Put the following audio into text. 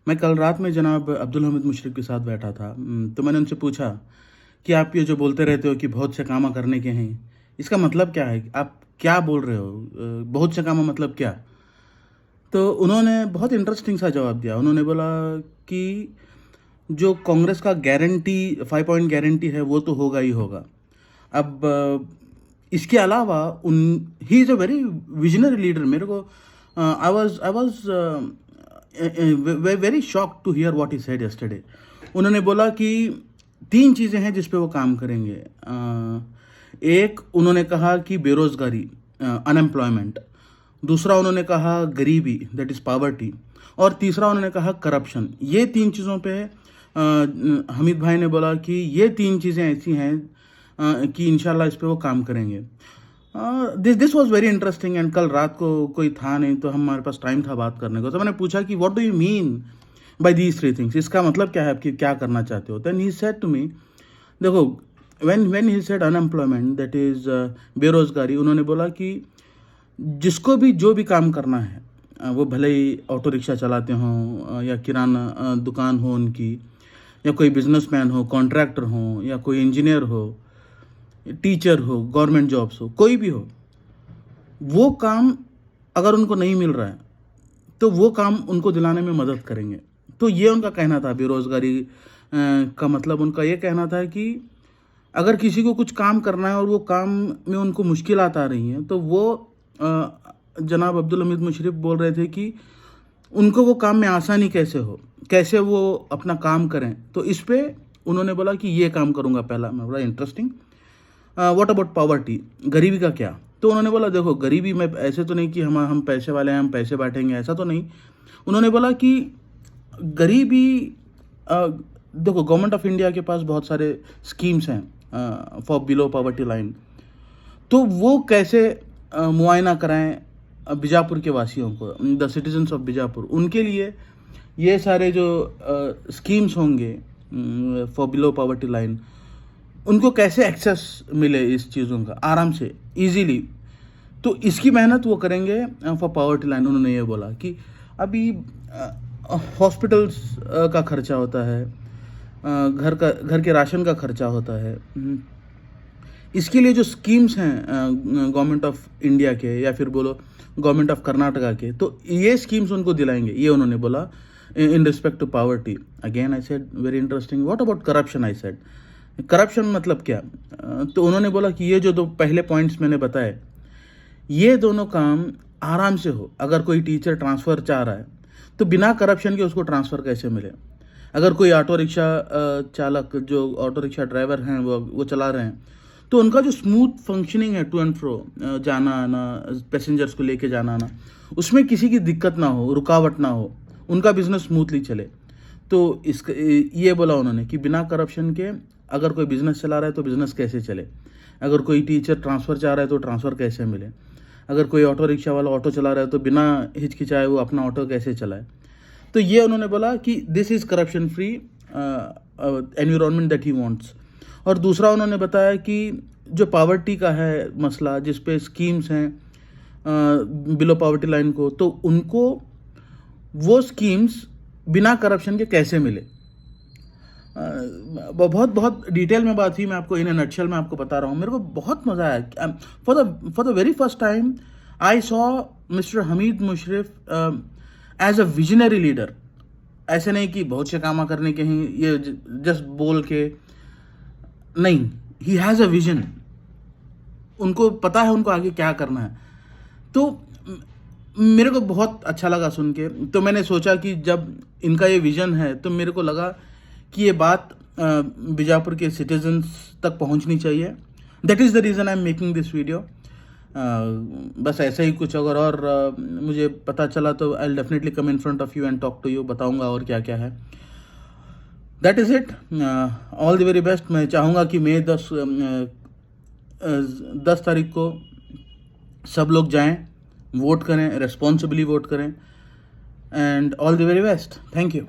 मैं कल रात में जनाब अब्दुल हमीद मुशर्रफ के साथ बैठा था। तो मैंने उनसे पूछा कि आप ये जो बोलते रहते हो कि बहुत से काम करने के हैं, इसका मतलब क्या है? आप क्या बोल रहे हो? बहुत से काम मतलब क्या? तो उन्होंने बहुत इंटरेस्टिंग सा जवाब दिया। उन्होंने बोला कि जो कांग्रेस का गारंटी 5 पॉइंट गारंटी है वो तो होगा ही होगा। अब इसके अलावा उन he is a very visionary leader. मेरे को I was very shocked to hear what he said yesterday. उन्होंने बोला कि 3 चीज़ें हैं जिस पे वो काम करेंगे। एक उन्होंने कहा कि बेरोज़गारी, अनएम्प्लॉयमेंट। दूसरा उन्होंने कहा गरीबी, दैट इज़ पॉवर्टी। और तीसरा उन्होंने कहा करप्शन। ये 3 चीज़ों पे हमीद भाई ने बोला कि ये 3 चीज़ें ऐसी हैं कि इंशाल्लाह इस पे वो काम करेंगे। This was very interesting. And कल रात को कोई था नहीं तो हमारे पास टाइम था बात करने को। तो मैंने पूछा कि what do you mean by these 3 things? इसका मतलब क्या है, आप क्या करना चाहते हो? Then he said to me, देखो, when he said unemployment, that is बेरोज़गारी, उन्होंने बोला कि जिसको भी जो भी काम करना है, वो भले ही ऑटो रिक्शा चलाते हों, या किराना दुकान हो उनकी, या कोई बिजनेसमैन हो, कॉन्ट्रैक्टर हो, या कोई इंजीनियर हो, टीचर हो, गवर्नमेंट जॉब्स हो, कोई भी हो, वो काम अगर उनको नहीं मिल रहा है तो वो काम उनको दिलाने में मदद करेंगे। तो ये उनका कहना था। बेरोज़गारी का मतलब उनका ये कहना था कि अगर किसी को कुछ काम करना है और वो काम में उनको मुश्किलात आ रही हैं, तो वो जनाब अब्दुल हमीद मुशर्रफ बोल रहे थे कि उनको वो काम में आसानी कैसे हो, कैसे वो अपना काम करें। तो इस पे उन्होंने बोला कि ये काम करूँगा पहला। मैं बोला इंटरेस्टिंग। व्हाट अबाउट पॉवर्टी, गरीबी का क्या? तो उन्होंने बोला देखो, गरीबी में ऐसे तो नहीं कि हम पैसे वाले हैं, हम पैसे बांटेंगे, ऐसा तो नहीं। उन्होंने बोला कि गरीबी, देखो, गवर्नमेंट ऑफ इंडिया के पास बहुत सारे स्कीम्स हैं फॉर बिलो पॉवर्टी लाइन। तो वो कैसे मुआयना कराएं बीजापुर के वासियों को, द सिटीजन्स ऑफ बीजापुर, उनके लिए ये सारे जो स्कीम्स होंगे फॉर बिलो पॉवर्टी लाइन, उनको कैसे एक्सेस मिले इस चीज़ों का आराम से, इजीली। तो इसकी मेहनत वो करेंगे फॉर पॉवर्टी लाइन। उन्होंने ये बोला कि अभी हॉस्पिटल्स का खर्चा होता है, घर के राशन का खर्चा होता है। इसके लिए जो स्कीम्स हैं गवर्नमेंट ऑफ इंडिया के, या फिर बोलो गवर्नमेंट ऑफ कर्नाटका के, तो ये स्कीम्स उनको दिलाएंगे, ये उन्होंने बोला in respect to poverty. Again I said very interesting. What about corruption? I said corruption मतलब क्या? तो उन्होंने बोला कि ये जो 2 पहले पॉइंट्स मैंने बताए, ये दोनों काम आराम से हो। अगर कोई टीचर ट्रांसफ़र चाह रहा है तो बिना करप्शन के उसको ट्रांसफ़र कैसे मिले? अगर कोई ऑटो रिक्शा चालक, जो ऑटो रिक्शा ड्राइवर हैं, वो चला रहे हैं, तो उनका जो स्मूथ फंक्शनिंग है, टू एंड फ्रो, जाना आना, पैसेंजर्स को लेके जाना आना, उसमें किसी की दिक्कत ना हो, रुकावट ना हो, उनका बिजनेस स्मूथली चले। तो ये बोला उन्होंने कि बिना करप्शन के अगर कोई बिजनेस चला रहा है तो बिजनेस कैसे चले? अगर कोई टीचर ट्रांसफ़र चाह रहा है तो ट्रांसफ़र कैसे मिले? अगर कोई ऑटो रिक्शा वाला ऑटो चला रहा है तो बिना हिचकिचाए वो अपना ऑटो कैसे चलाए? तो ये उन्होंने बोला कि this is corruption free environment that he wants. और दूसरा उन्होंने बताया कि जो पॉवर्टी का है मसला, जिस पे स्कीम्स हैं बिलो पॉवर्टी लाइन को, तो उनको वो स्कीम्स बिना करप्शन के कैसे मिले? बहुत बहुत डिटेल में बात हुई। मैं आपको इन नटशेल में आपको बता रहा हूँ। मेरे को बहुत मज़ा आया। For the very first time I saw mister Hamid Musharraf as a visionary leader. ऐसे नहीं कि बहुत से काम करने के हैं, ये जस्ट बोल के नहीं। He has a vision. उनको पता है उनको आगे क्या करना है। तो मेरे को बहुत अच्छा लगा सुन के। तो मैंने सोचा कि जब इनका ये विज़न है, तो मेरे को लगा कि ये बात बीजापुर के सिटीजन्स तक पहुंचनी चाहिए। That is the reason I am making this video. बस ऐसा ही कुछ अगर और मुझे पता चला तो I will definitely come in front of you and talk to you, बताऊंगा और क्या क्या है। That is it. All the very best. मैं चाहूँगा कि मई 10 तारीख को सब लोग जाएं, वोट करें, रेस्पॉन्सिबली वोट करें। And all the very best. Thank you.